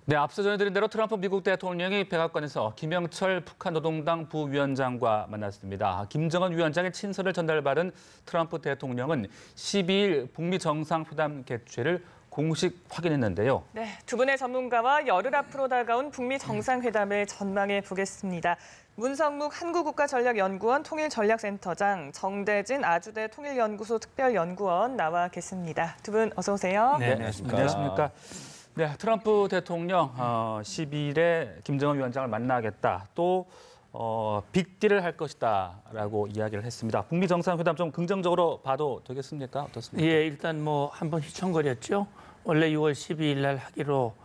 네, 앞서 전해드린 대로 트럼프 미국 대통령이 백악관에서 김영철 북한 노동당 부위원장과 만났습니다. 김정은 위원장의 친서를 전달받은 트럼프 대통령은 12일 북미 정상회담 개최를 공식 확인했는데요. 네, 두 분의 전문가와 열흘 앞으로 다가온 북미 정상회담을 전망해 보겠습니다. 문성묵 한국국가전략연구원 통일전략센터장, 정대진 아주대 통일연구소 특별연구원 나와 계십니다. 두 분 어서 오세요. 네, 안녕하십니까. 네, 트럼프 대통령 12일에 김정은 위원장을 만나겠다. 또 빅딜을 할 것이다라고 이야기를 했습니다. 북미 정상회담 좀 긍정적으로 봐도 되겠습니까? 어떻습니까? 예, 일단 한번 휘청거렸죠. 원래 6월 12일 날 하기로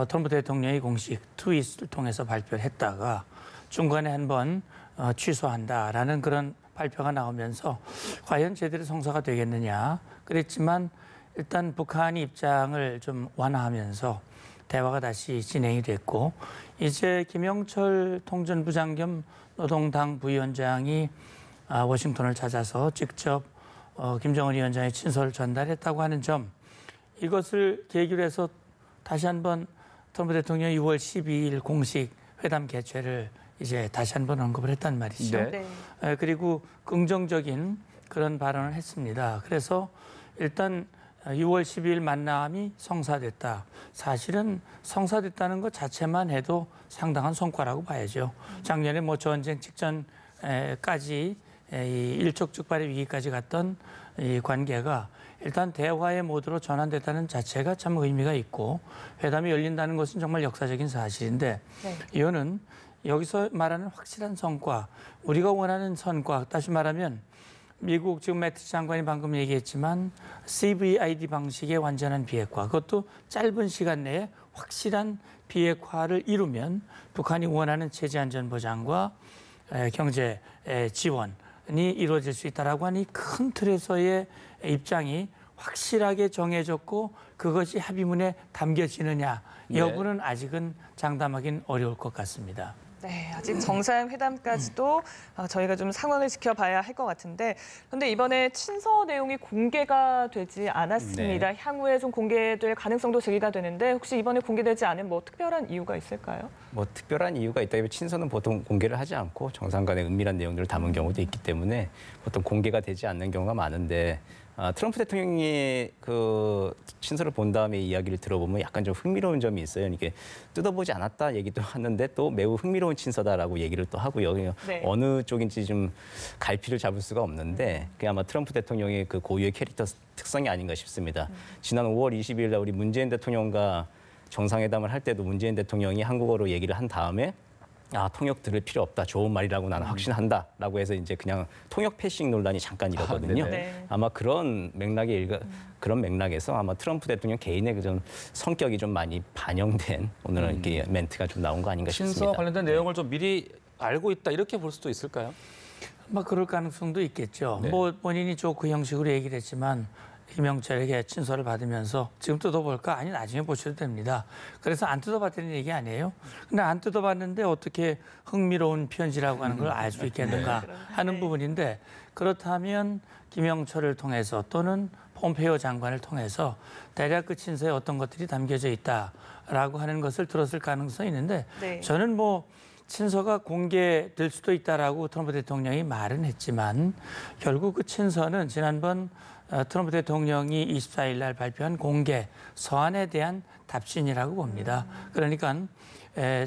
트럼프 대통령이 공식 트윗을 통해서 발표를 했다가 중간에 한번 취소한다라는 그런 발표가 나오면서 과연 제대로 성사가 되겠느냐. 그랬지만 일단 북한이 입장을 좀 완화하면서 대화가 다시 진행이 됐고, 이제 김영철 통전부장 겸 노동당 부위원장이 워싱턴을 찾아서 직접 김정은 위원장의 친서를 전달했다고 하는 점, 이것을 계기로 해서 다시 한번 트럼프 대통령이 6월 12일 공식 회담 개최를 이제 다시 한번 언급을 했단 말이죠. 네. 그리고 긍정적인 그런 발언을 했습니다. 그래서 일단 6월 12일 만남이 성사됐다. 사실은 성사됐다는 것 자체만 해도 상당한 성과라고 봐야죠. 작년에 전쟁 직전까지 이 일촉즉발의 위기까지 갔던 이 관계가 일단 대화의 모드로 전환됐다는 자체가 참 의미가 있고, 회담이 열린다는 것은 정말 역사적인 사실인데, 이거는 여기서 말하는 확실한 성과, 우리가 원하는 성과, 다시 말하면 미국 지금 매트스 장관이 방금 얘기했지만 CVID 방식의 완전한 비핵화, 그것도 짧은 시간 내에 확실한 비핵화를 이루면 북한이 원하는 체제 안전 보장과 경제 지원이 이루어질 수 있다라고 하니 큰 틀에서의 입장이 확실하게 정해졌고, 그것이 합의문에 담겨지느냐 여부는 아직은 장담하기는 어려울 것 같습니다. 네, 아직 정상회담까지도 저희가 좀 상황을 지켜봐야 할 것 같은데, 그런데 이번에 친서 내용이 공개가 되지 않았습니다. 네. 향후에 좀 공개될 가능성도 제기가 되는데, 혹시 이번에 공개되지 않은 특별한 이유가 있을까요? 특별한 이유가 있다면 친서는 보통 공개를 하지 않고 정상 간의 은밀한 내용들을 담은 경우도 있기 때문에 보통 공개가 되지 않는 경우가 많은데, 트럼프 대통령이 그 친서를 본 다음에 이야기를 들어보면 약간 좀 흥미로운 점이 있어요. 이게 뜯어보지 않았다 얘기도 하는데 또 매우 흥미로운 친서다라고 얘기를 또 하고요. 네. 어느 쪽인지 좀 갈피를 잡을 수가 없는데, 그게 아마 트럼프 대통령의 그 고유의 캐릭터 특성이 아닌가 싶습니다. 지난 5월 20일 날 우리 문재인 대통령과 정상회담을 할 때도 문재인 대통령이 한국어로 얘기를 한 다음에 통역 들을 필요 없다. 좋은 말이라고 나는 확신한다라고 해서 이제 그냥 통역 패싱 논란이 잠깐 일었거든요. 아마 그런 그런 맥락에서 아마 트럼프 대통령 개인의 좀 성격이 좀 많이 반영된 오늘은 이렇게 멘트가 좀 나온 거 아닌가 싶습니다. 친서 관련된 내용을 좀 미리 알고 있다 이렇게 볼 수도 있을까요? 그럴 가능성도 있겠죠. 네. 본인이 그 형식으로 얘기를 했지만 김영철에게 친서를 받으면서 지금 뜯어볼까? 아니, 나중에 보셔도 됩니다. 그래서 안 뜯어봤다는 얘기 아니에요. 근데 안 뜯어봤는데 어떻게 흥미로운 편지라고 하는 걸 알 수 있겠는가 하는 부분인데, 그렇다면 김영철을 통해서 또는 폼페이오 장관을 통해서 대략 그 친서에 어떤 것들이 담겨져 있다라고 하는 것을 들었을 가능성이 있는데, 저는 친서가 공개될 수도 있다라고 트럼프 대통령이 말은 했지만, 결국 그 친서는 지난번 트럼프 대통령이 24일 날 발표한 공개 서한에 대한 답신이라고 봅니다. 그러니까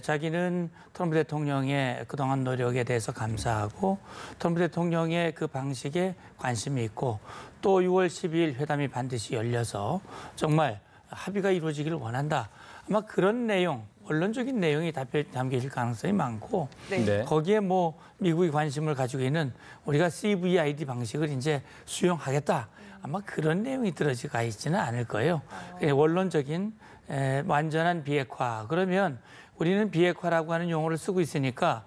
자기는 트럼프 대통령의 그동안 노력에 대해서 감사하고 트럼프 대통령의 그 방식에 관심이 있고, 또 6월 12일 회담이 반드시 열려서 정말 합의가 이루어지기를 원한다. 아마 그런 내용, 원론적인 내용이 담겨질 가능성이 많고, 거기에 미국이 관심을 가지고 있는 우리가 CVID 방식을 이제 수용하겠다. 아마 그런 내용이 들어가 있지는 않을 거예요. 원론적인 완전한 비핵화. 그러면 우리는 비핵화라고 하는 용어를 쓰고 있으니까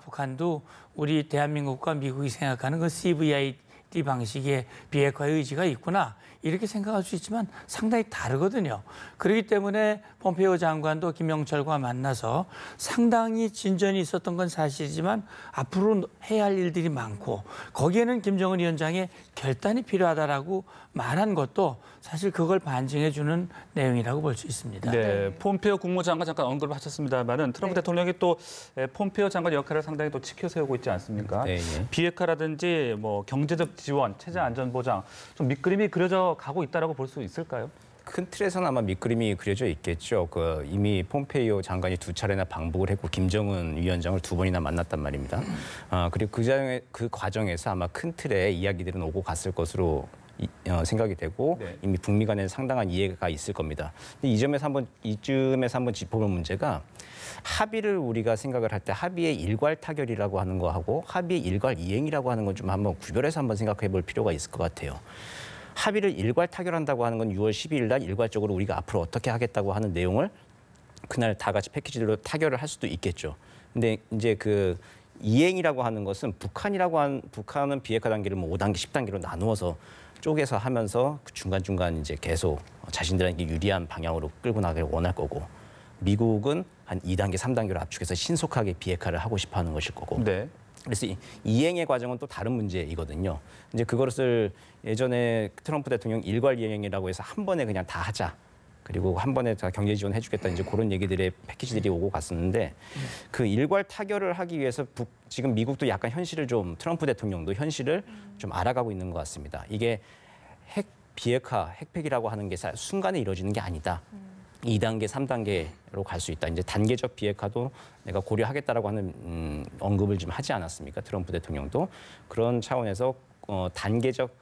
북한도 우리 대한민국과 미국이 생각하는 그 CVID EID 방식의 비핵화의 의지가 있구나 이렇게 생각할 수 있지만 상당히 다르거든요. 그렇기 때문에 폼페이오 장관도 김영철과 만나서 상당히 진전이 있었던 건 사실이지만 앞으로 해야 할 일들이 많고 거기에는 김정은 위원장의 결단이 필요하다라고 말한 것도 사실 그걸 반증해 주는 내용이라고 볼 수 있습니다. 네, 폼페이오 국무장관 잠깐 언급을 하셨습니다만은 트럼프 대통령이 또 폼페이오 장관 역할을 상당히 또 지켜세우고 있지 않습니까? 네, 네. 비핵화라든지 뭐 경제적 지원, 체제 안전 보장 좀 밑그림이 그려져 가고 있다라고 볼 수 있을까요? 큰 틀에서는 아마 밑그림이 그려져 있겠죠. 이미 폼페이오 장관이 2차례나 방북을 했고 김정은 위원장을 2번이나 만났단 말입니다. 그리고 그 과정에서 아마 큰 틀의 이야기들은 오고 갔을 것으로 생각이 되고 네. 이미 북미 간에 상당한 이해가 있을 겁니다. 근데 이쯤에서 한번 짚어볼 문제가 합의를 우리가 생각을 할 때 합의의 일괄 타결이라고 하는 거하고 합의의 일괄 이행이라고 하는 건 좀 한번 구별해서 한번 생각해 볼 필요가 있을 것 같아요. 합의를 일괄 타결한다고 하는 건 6월 12일 날 일괄적으로 우리가 앞으로 어떻게 하겠다고 하는 내용을 그날 다 같이 패키지로 타결을 할 수도 있겠죠. 근데 이제 그 이행이라고 하는 것은 북한은 비핵화 단계를 뭐 5단계, 10단계로 나누어서 쪼개서 하면서 중간중간 이제 계속 자신들에게 유리한 방향으로 끌고 나가길 원할 거고 미국은 한 2단계, 3단계로 압축해서 신속하게 비핵화를 하고 싶어 하는 것일 거고. 네. 그래서 이행의 과정은 또 다른 문제이거든요. 이제 그것을 예전에 트럼프 대통령 일괄 이행이라고 해서 한 번에 그냥 다 하자. 그리고 한 번에 다 경제 지원 해주겠다. 이제 그런 얘기들의 패키지들이 오고 갔었는데 그 일괄 타결을 하기 위해서 지금 미국도 약간 현실을 좀 트럼프 대통령도 현실을 좀 알아가고 있는 것 같습니다. 이게 핵 비핵화, 핵폐기라고 하는 게 순간에 이루어지는 게 아니다. 2단계, 3단계로 갈 수 있다. 이제 단계적 비핵화도 내가 고려하겠다라고 하는 언급을 좀 하지 않았습니까? 트럼프 대통령도 그런 차원에서 단계적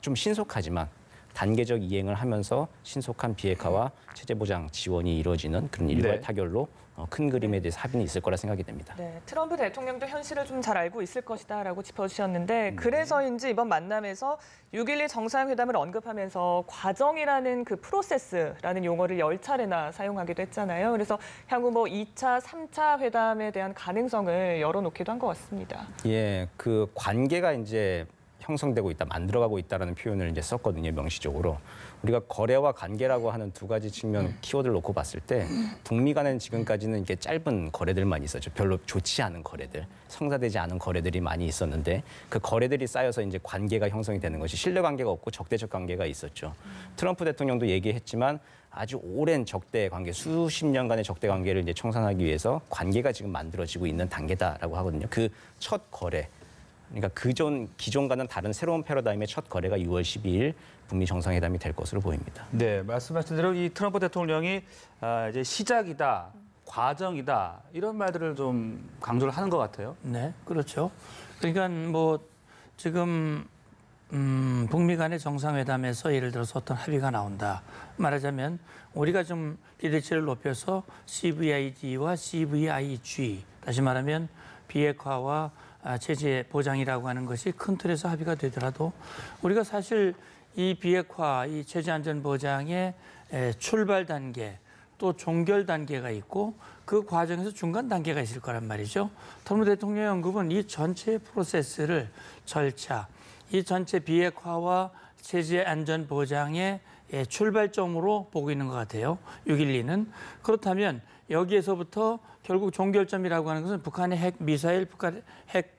좀 신속하지만 단계적 이행을 하면서 신속한 비핵화와 체제 보장 지원이 이루어지는 그런 일괄 네. 타결로 큰 그림에 대해서 합의는 있을 거라 생각이 됩니다. 네, 트럼프 대통령도 현실을 좀 잘 알고 있을 것이다라고 짚어주셨는데 그래서인지 이번 만남에서 6.12 정상회담을 언급하면서 과정이라는 그 프로세스라는 용어를 10차례나 사용하기도 했잖아요. 그래서 향후 뭐 2차, 3차 회담에 대한 가능성을 열어놓기도 한 것 같습니다. 예, 그 관계가 이제 형성되고 있다, 만들어가고 있다라는 표현을 이제 썼거든요, 명시적으로. 우리가 거래와 관계라고 하는 두 가지 측면 키워드를 놓고 봤을 때 북미 간에는 지금까지는 이렇게 짧은 거래들만 있었죠. 별로 좋지 않은 거래들, 성사되지 않은 거래들이 많이 있었는데 그 거래들이 쌓여서 이제 관계가 형성이 되는 것이 신뢰 관계가 없고 적대적 관계가 있었죠. 트럼프 대통령도 얘기했지만 아주 오랜 적대 관계, 수십 년간의 적대 관계를 이제 청산하기 위해서 관계가 지금 만들어지고 있는 단계다라고 하거든요. 그 첫 거래. 그러니까 기존과는 다른 새로운 패러다임의 첫 거래가 6월 12일 북미 정상회담이 될 것으로 보입니다. 네, 말씀하신 대로 이 트럼프 대통령이 이제 시작이다, 과정이다 이런 말들을 좀 강조를 하는 것 같아요. 네, 그렇죠. 그러니까 뭐 지금 북미 간의 정상회담에서 예를 들어서 어떤 합의가 나온다. 말하자면 우리가 좀 기대치를 높여서 CVID와 CVIG, 다시 말하면 비핵화와 체제 보장이라고 하는 것이 큰 틀에서 합의가 되더라도 우리가 사실 이 비핵화, 이 체제 안전 보장의 출발 단계 또 종결 단계가 있고 그 과정에서 중간 단계가 있을 거란 말이죠. 트럼프 대통령의 언급은 이 전체 프로세스를 절차, 이 전체 비핵화와 체제 안전 보장의 출발점으로 보고 있는 것 같아요. 6.12는. 그렇다면 여기에서부터 결국 종결점이라고 하는 것은 북한의 핵 미사일, 북한의 핵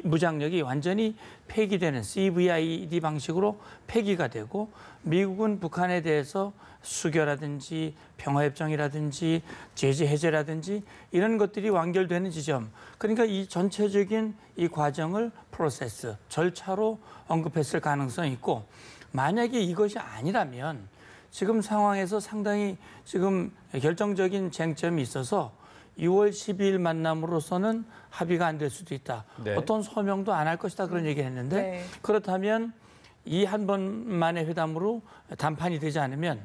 무장력이 완전히 폐기되는 CVID 방식으로 폐기가 되고 미국은 북한에 대해서 수교라든지 평화협정이라든지 제재 해제라든지 이런 것들이 완결되는 지점. 그러니까 이 전체적인 이 과정을 프로세스, 절차로 언급했을 가능성이 있고 만약에 이것이 아니라면 지금 상황에서 상당히 지금 결정적인 쟁점이 있어서 6월 12일 만남으로서는 합의가 안 될 수도 있다. 네. 어떤 소명도 안 할 것이다 그런 얘기를 했는데 네. 그렇다면 이 한 번만의 회담으로 단판이 되지 않으면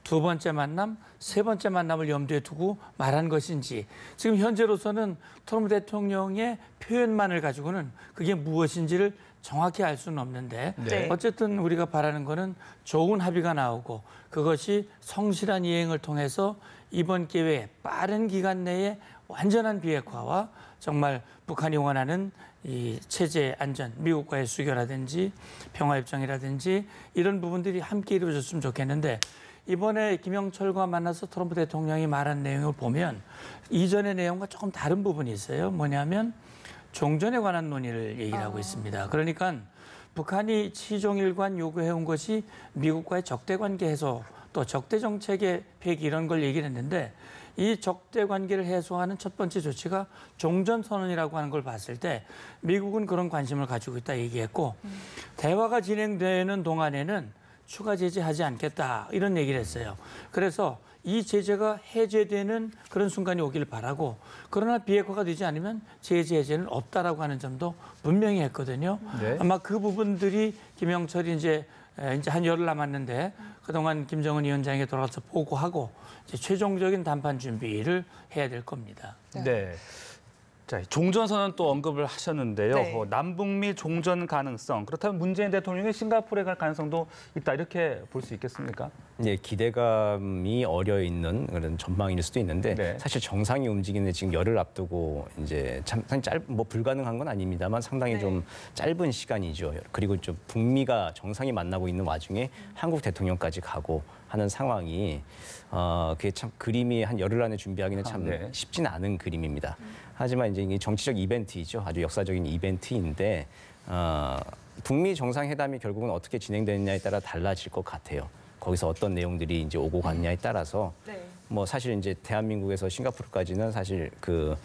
두 번째 만남, 세 번째 만남을 염두에 두고 말한 것인지 지금 현재로서는 트럼프 대통령의 표현만을 가지고는 그게 무엇인지를 정확히 알 수는 없는데 네. 어쨌든 우리가 바라는 거는 좋은 합의가 나오고 그것이 성실한 이행을 통해서 이번 기회에 빠른 기간 내에 완전한 비핵화와 정말 북한이 원하는 이 체제 안전, 미국과의 수교라든지 평화협정이라든지 이런 부분들이 함께 이루어졌으면 좋겠는데 이번에 김영철과 만나서 트럼프 대통령이 말한 내용을 보면 이전의 내용과 조금 다른 부분이 있어요. 뭐냐면 종전에 관한 논의를 얘기를 하고 있습니다. 그러니까 북한이 치종일관 요구해온 것이 미국과의 적대 관계 해소 또 적대 정책의 폐기 이런 걸 얘기를 했는데 이 적대 관계를 해소하는 첫 번째 조치가 종전선언이라고 하는 걸 봤을 때 미국은 그런 관심을 가지고 있다 얘기했고 대화가 진행되는 동안에는 추가 제재하지 않겠다 이런 얘기를 했어요. 그래서 이 제재가 해제되는 그런 순간이 오기를 바라고 그러나 비핵화가 되지 않으면 제재 해제는 없다라고 하는 점도 분명히 했거든요. 네. 아마 그 부분들이 김영철이 이제 한 열흘 남았는데 그동안 김정은 위원장에게 돌아가서 보고하고 이제 최종적인談判 준비를 해야 될 겁니다. 네. 자, 종전선언 또 언급을 하셨는데요. 네. 남북미 종전 가능성. 그렇다면 문재인 대통령이 싱가포르에 갈 가능성도 있다 이렇게 볼 수 있겠습니까? 예, 기대감이 어려 있는 그런 전망일 수도 있는데 네. 사실 정상이 움직이는 지금 열흘 앞두고 이제 참 뭐 불가능한 건 아닙니다만 상당히 네. 좀 짧은 시간이죠. 그리고 좀 북미가 정상이 만나고 있는 와중에 한국 대통령까지 가고 하는 상황이 그게 참 그림이 한 열흘 안에 준비하기는 참 네. 쉽진 않은 그림입니다. 하지만 이제 이게 정치적 이벤트이죠. 아주 역사적인 이벤트인데 북미 정상회담이 결국은 어떻게 진행되느냐에 따라 달라질 것 같아요. 거기서 어떤 내용들이 이제 오고 갔냐에 따라서 네. 뭐 사실 이제 대한민국에서 싱가포르까지는 사실 그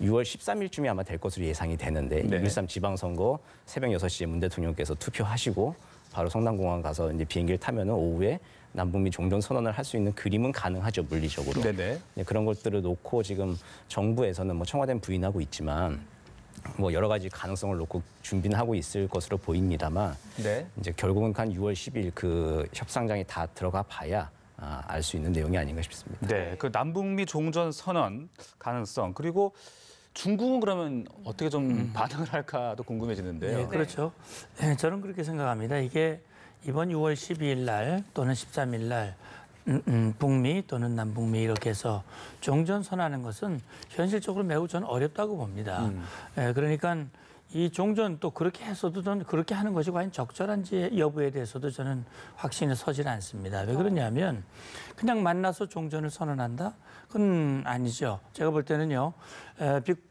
6월 13일쯤이 아마 될 것으로 예상이 되는데 네. 6.13 지방선거 새벽 6시에 문 대통령께서 투표하시고 바로 성남공항 가서 이제 비행기를 타면은 오후에 남북미 종전 선언을 할 수 있는 그림은 가능하죠, 물리적으로. 네네. 네, 그런 것들을 놓고 지금 정부에서는 뭐 청와대는 부인하고 있지만 뭐 여러 가지 가능성을 놓고 준비는 하고 있을 것으로 보입니다만 네. 이제 결국은 한 6월 10일 그 협상장에 다 들어가 봐야 알 수 있는 내용이 아닌가 싶습니다. 네. 그 남북미 종전 선언 가능성 그리고 중국은 그러면 어떻게 좀 반응을 할까도 궁금해지는데요. 네, 그렇죠. 네, 저는 그렇게 생각합니다. 이게 이번 6월 12일 날 또는 13일 날 북미 또는 남북미 이렇게 해서 종전 선언하는 것은 현실적으로 매우 저는 어렵다고 봅니다. 그러니까 이 종전 또 그렇게 해서도 저는 그렇게 하는 것이 과연 적절한지 여부에 대해서도 저는 확신이 서질 않습니다. 왜 그러냐면 그냥 만나서 종전을 선언한다? 그건 아니죠. 제가 볼 때는요.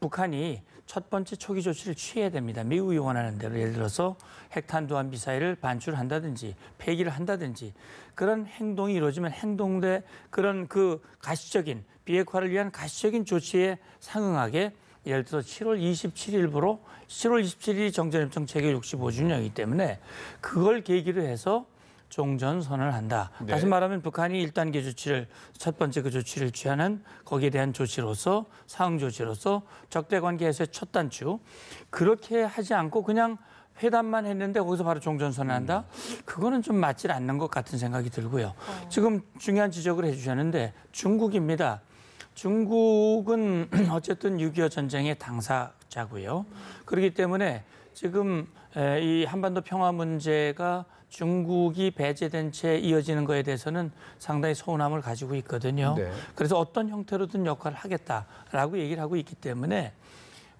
북한이 첫 번째 초기 조치를 취해야 됩니다. 미국이 원하는 대로 예를 들어서 핵탄두한 미사일을 반출한다든지 폐기를 한다든지 그런 행동이 이루어지면 행동대 그런 그 가시적인 비핵화를 위한 가시적인 조치에 상응하게 예를 들어서 7월 27일부로 7월 27일이 정전협정 체결 65주년이기 때문에 그걸 계기로 해서 종전 선언을 한다. 네. 다시 말하면 북한이 1단계 조치를 첫 번째 그 조치를 취하는 거기에 대한 조치로서 상응 조치로서 적대 관계에서의 첫 단추 그렇게 하지 않고 그냥 회담만 했는데 거기서 바로 종전 선언한다. 그거는 좀 맞질 않는 것 같은 생각이 들고요. 지금 중요한 지적을 해주셨는데 중국입니다. 중국은 어쨌든 6.25 전쟁의 당사자고요. 그렇기 때문에 지금 이 한반도 평화 문제가 중국이 배제된 채 이어지는 거에 대해서는 상당히 서운함을 가지고 있거든요. 네. 그래서 어떤 형태로든 역할을 하겠다라고 얘기를 하고 있기 때문에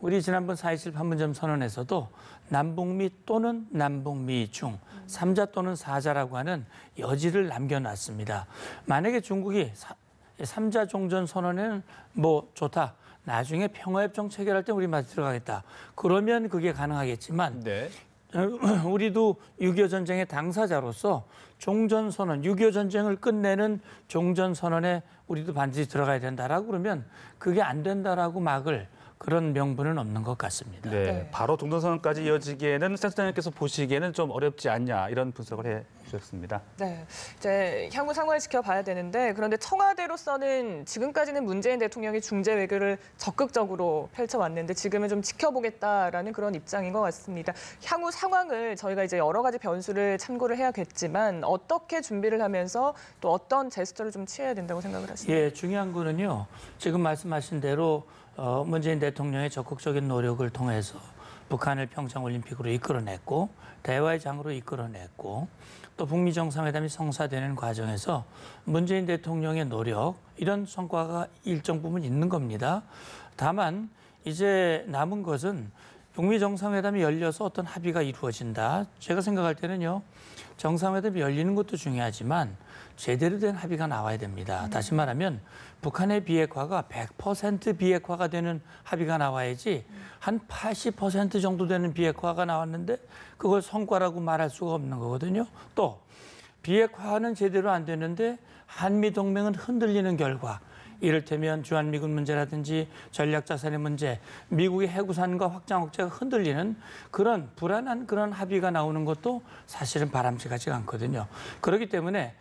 우리 지난번 4.27 판문점 선언에서도 남북미 또는 남북미 중 3자 또는 4자라고 하는 여지를 남겨놨습니다. 만약에 중국이 3자 종전 선언에는 뭐 좋다. 나중에 평화협정 체결할 때 우리 맛 들어가겠다. 그러면 그게 가능하겠지만 네. 우리도 6.25 전쟁의 당사자로서 종전선언, 6.25 전쟁을 끝내는 종전선언에 우리도 반드시 들어가야 된다라고 그러면 그게 안 된다라고 막을 그런 명분은 없는 것 같습니다. 네. 네. 바로 종전선언까지 이어지기에는 센터장님께서 보시기에는 좀 어렵지 않냐 이런 분석을 해 주셨습니다. 네, 이제 향후 상황을 지켜봐야 되는데 그런데 청와대로서는 지금까지는 문재인 대통령이 중재 외교를 적극적으로 펼쳐왔는데 지금은 좀 지켜보겠다라는 그런 입장인 것 같습니다. 향후 상황을 저희가 이제 여러 가지 변수를 참고를 해야겠지만 어떻게 준비를 하면서 또 어떤 제스처를 좀 취해야 된다고 생각을 하십니까? 예, 중요한 거는요. 지금 말씀하신 대로 문재인 대통령의 적극적인 노력을 통해서 북한을 평창올림픽으로 이끌어냈고 대화의 장으로 이끌어냈고 또 북미 정상회담이 성사되는 과정에서 문재인 대통령의 노력 이런 성과가 일정 부분 있는 겁니다. 다만 이제 남은 것은 북미 정상회담이 열려서 어떤 합의가 이루어진다. 제가 생각할 때는요. 정상회담이 열리는 것도 중요하지만 제대로 된 합의가 나와야 됩니다. 다시 말하면 북한의 비핵화가 100% 비핵화가 되는 합의가 나와야지 한 80% 정도 되는 비핵화가 나왔는데 그걸 성과라고 말할 수가 없는 거거든요. 또 비핵화는 제대로 안 되는데 한미동맹은 흔들리는 결과 이를테면 주한미군 문제라든지 전략자산의 문제, 미국의 해구산과 확장 억제가 흔들리는 그런 불안한 그런 합의가 나오는 것도 사실은 바람직하지 않거든요. 그렇기 때문에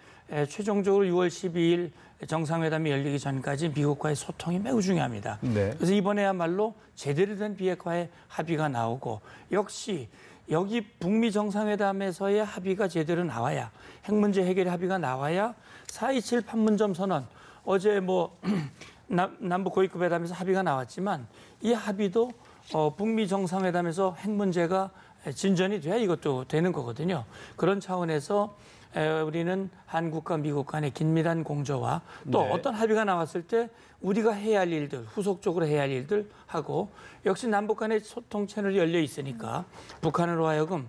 최종적으로 6월 12일 정상회담이 열리기 전까지 미국과의 소통이 매우 중요합니다. 네. 그래서 이번에야말로 제대로 된 비핵화의 합의가 나오고 역시 여기 북미 정상회담에서의 합의가 제대로 나와야 핵 문제 해결의 합의가 나와야 4.27 판문점 선언 어제 남북 고위급 회담에서 합의가 나왔지만 이 합의도 북미 정상회담에서 핵 문제가 진전이 돼야 이것도 되는 거거든요. 그런 차원에서 우리는 한국과 미국 간의 긴밀한 공조와 또 네. 어떤 합의가 나왔을 때 우리가 해야 할 일들, 후속적으로 해야 할 일들 하고 역시 남북 간의 소통 채널이 열려 있으니까 북한으로 하여금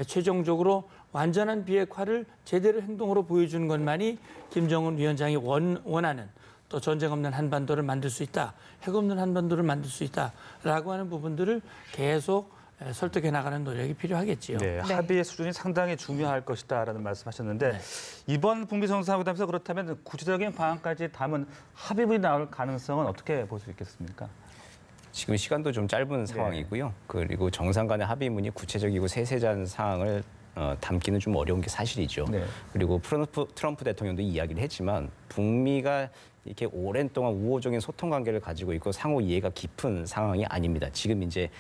최종적으로 완전한 비핵화를 제대로 행동으로 보여주는 것만이 김정은 위원장이 원하는 또 전쟁 없는 한반도를 만들 수 있다, 핵 없는 한반도를 만들 수 있다라고 하는 부분들을 계속 설득해 나가는 노력이 필요하겠지요. 네, 합의의 수준이 상당히 중요할 것이다라는 말씀하셨는데 네. 이번 북미 정상회담에서 그렇다면 구체적인 방안까지 담은 합의문이 나올 가능성은 어떻게 볼 수 있겠습니까? 지금 시간도 좀 짧은 상황이고요. 그리고 정상 간의 합의문이 구체적이고 세세한 사항을 담기는 좀 어려운 게 사실이죠. 네. 그리고 트럼프 대통령도 이야기를 했지만 북미가 이렇게 오랜 동안 우호적인 소통 관계를 가지고 있고 상호 이해가 깊은 상황이 아닙니다. 지금 이제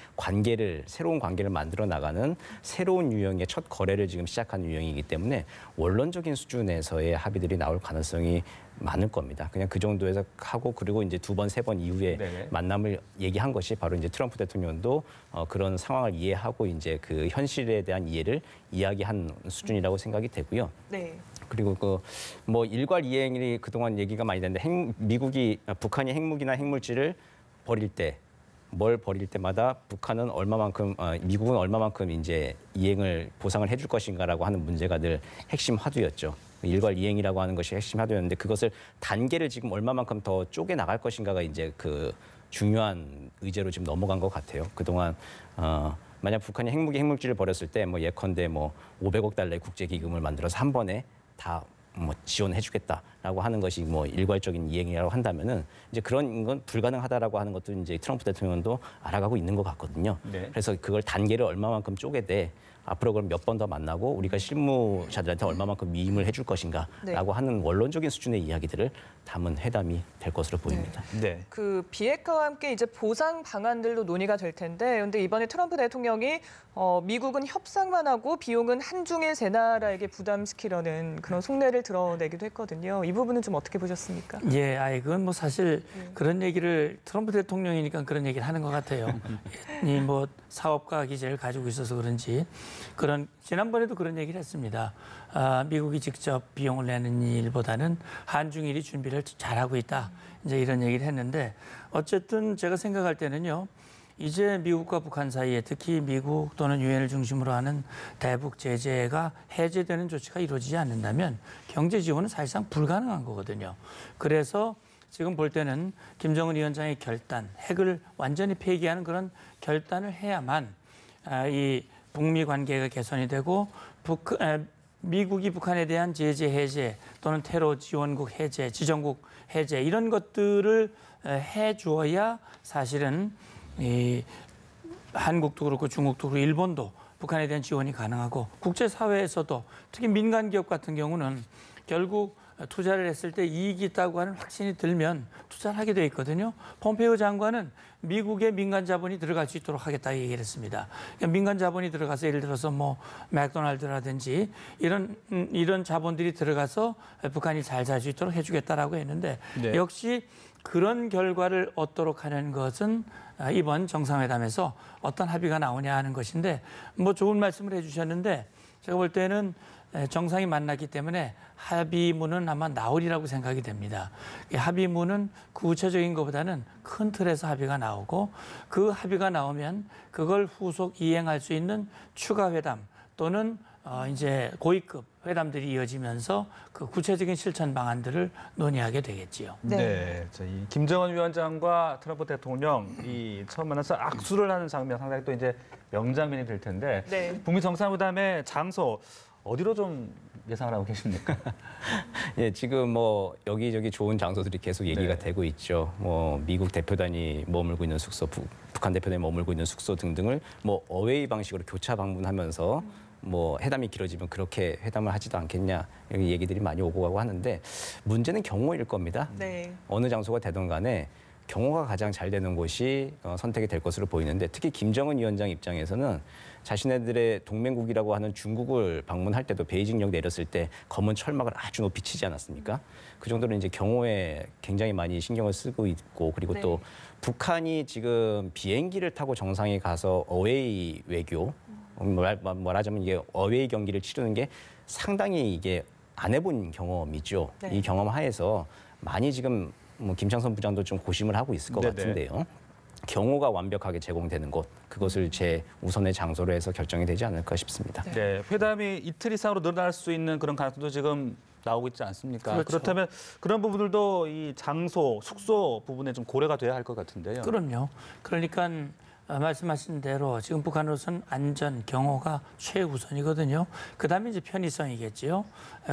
새로운 관계를 만들어 나가는 새로운 유형의 첫 거래를 지금 시작하는 유형이기 때문에 원론적인 수준에서의 합의들이 나올 가능성이 많을 겁니다. 그냥 그 정도에서 하고 그리고 이제 2번, 3번 이후에 네네. 만남을 얘기한 것이 바로 이제 트럼프 대통령도 그런 상황을 이해하고 이제 그 현실에 대한 이해를 이야기한 수준이라고 생각이 되고요. 네. 그리고 뭐 일괄 이행이 그동안 얘기가 많이 됐는데 북한이 핵무기나 핵물질을 뭘 버릴 때마다 북한은 얼마만큼 미국은 얼마만큼 이제 이행을 보상을 해줄 것인가라고 하는 문제가 늘 핵심 화두였죠. 일괄 이행이라고 하는 것이 핵심 화두였는데 그것을 단계를 지금 얼마만큼 더 쪼개 나갈 것인가가 이제 그 중요한 의제로 지금 넘어간 것 같아요. 그동안 만약 북한이 핵무기, 핵물질을 버렸을 때 뭐 예컨대 뭐 500억 달러의 국제기금을 만들어서 한 번에 다 뭐 지원해주겠다라고 하는 것이 뭐 일괄적인 이행이라고 한다면은 이제 그런 건 불가능하다라고 하는 것도 이제 트럼프 대통령도 알아가고 있는 것 같거든요. 네. 그래서 그걸 단계를 얼마만큼 쪼개되 앞으로 그럼 몇 번 더 만나고 우리가 실무자들한테 얼마만큼 위임을 해줄 것인가라고 하는 원론적인 수준의 이야기들을 담은 회담이 될 것으로 보입니다. 네. 그 비핵화와 함께 이제 보상 방안들도 논의가 될 텐데, 그런데 이번에 트럼프 대통령이 미국은 협상만 하고 비용은 한중일 세 나라에게 부담시키려는 그런 속내를 드러내기도 했거든요. 이 부분은 좀 어떻게 보셨습니까? 예, 그건 뭐 사실 그런 얘기를 트럼프 대통령이니까 그런 얘기를 하는 것 같아요. 이 뭐 사업가 기제를 가지고 있어서 그런지 지난번에도 그런 얘기를 했습니다. 미국이 직접 비용을 내는 일보다는 한중일이 준비를 잘하고 있다. 이제 이런 얘기를 했는데 어쨌든 제가 생각할 때는요. 이제 미국과 북한 사이에 특히 미국 또는 유엔을 중심으로 하는 대북 제재가 해제되는 조치가 이루어지지 않는다면 경제 지원은 사실상 불가능한 거거든요. 그래서 지금 볼 때는 김정은 위원장의 결단, 핵을 완전히 폐기하는 그런 결단을 해야만 이 북미 관계가 개선이 되고 미국이 북한에 대한 제재 해제 또는 테러 지원국 해제, 지정국 해제 이런 것들을 해주어야 사실은 이 한국도 그렇고 중국도 그렇고 일본도 북한에 대한 지원이 가능하고 국제사회에서도 특히 민간 기업 같은 경우는 결국 투자를 했을 때 이익이 있다고 하는 확신이 들면 투자를 하게 돼 있거든요. 폼페이오 장관은 미국의 민간 자본이 들어갈 수 있도록 하겠다 얘기를 했습니다. 그러니까 민간 자본이 들어가서 예를 들어서 뭐 맥도날드라든지 이런 자본들이 들어가서 북한이 잘 살 수 있도록 해주겠다라고 했는데 네. 역시 그런 결과를 얻도록 하는 것은 이번 정상회담에서 어떤 합의가 나오냐 하는 것인데 뭐 좋은 말씀을 해주셨는데 제가 볼 때는 정상이 만났기 때문에 합의문은 아마 나오리라고 생각이 됩니다. 이 합의문은 구체적인 것보다는 큰 틀에서 합의가 나오고 그 합의가 나오면 그걸 후속 이행할 수 있는 추가 회담 또는 이제 고위급 회담들이 이어지면서 그 구체적인 실천 방안들을 논의하게 되겠지요. 네. 이 김정은 위원장과 트럼프 대통령 처음 만나서 악수를 하는 장면 상당히 또 이제 명장면이 될 텐데 네. 북미 정상회담의 장소 어디로 좀 예상을 하고 계십니까? 예, 지금 뭐 여기저기 좋은 장소들이 계속 얘기가 네. 되고 있죠. 뭐 미국 대표단이 머물고 있는 숙소, 북한 대표단이 머물고 있는 숙소 등등을 뭐 어웨이 방식으로 교차 방문하면서 뭐 회담이 길어지면 그렇게 회담을 하지도 않겠냐 이런 얘기들이 많이 오고 가고 하는데 문제는 경호일 겁니다. 네. 어느 장소가 되든 간에 경호가 가장 잘 되는 곳이 선택이 될 것으로 보이는데 특히 김정은 위원장 입장에서는 자신네들의 동맹국이라고 하는 중국을 방문할 때도 베이징역 내렸을 때 검은 철막을 아주 높이 치지 않았습니까? 그 정도로 이제 경호에 굉장히 많이 신경을 쓰고 있고 그리고 네. 또 북한이 지금 비행기를 타고 정상에 가서 어웨이 외교 말하자면 이게 어웨이 경기를 치르는 게 상당히 이게 안 해본 경험이죠. 네. 이 경험 하에서 많이 지금 뭐 김창선 부장도 좀 고심을 하고 있을 것 네네. 같은데요. 경호가 완벽하게 제공되는 곳, 그것을 제 우선의 장소로 해서 결정이 되지 않을까 싶습니다. 네. 네, 회담이 이틀 이상으로 늘어날 수 있는 그런 가능성도 지금 나오고 있지 않습니까? 그렇죠. 그렇다면 그런 부분들도 이 장소, 숙소 부분에 좀 고려가 돼야 할 것 같은데요. 그럼요. 그러니까 말씀하신 대로 지금 북한으로서는 안전, 경호가 최우선이거든요. 그다음에 이제 편의성이겠지요.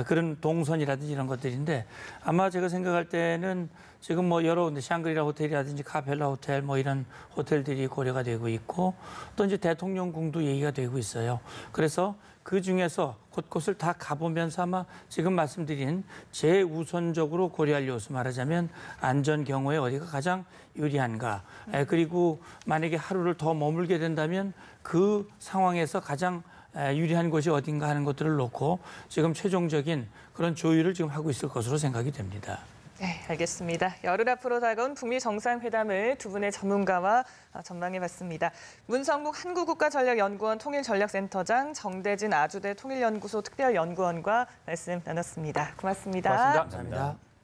그런 동선이라든지 이런 것들인데 아마 제가 생각할 때는 지금 뭐 여러 군데 샹그리라 호텔이라든지 카펠라 호텔 뭐 이런 호텔들이 고려가 되고 있고 또 이제 대통령궁도 얘기가 되고 있어요. 그래서 그 중에서 곳곳을 다 가보면서 아마 지금 말씀드린 제우선적으로 고려할 요소 말하자면 안전 경호에 어디가 가장 유리한가. 그리고 만약에 하루를 더 머물게 된다면 그 상황에서 가장 유리한 곳이 어딘가 하는 것들을 놓고 지금 최종적인 그런 조율을 지금 하고 있을 것으로 생각이 됩니다. 네, 알겠습니다. 열흘 앞으로 다가온 북미 정상회담을 두 분의 전문가와 전망해봤습니다. 문성국 한국국가전략연구원 통일전략센터장, 정대진 아주대 통일연구소 특별연구원과 말씀 나눴습니다. 고맙습니다. 고맙습니다. 감사합니다.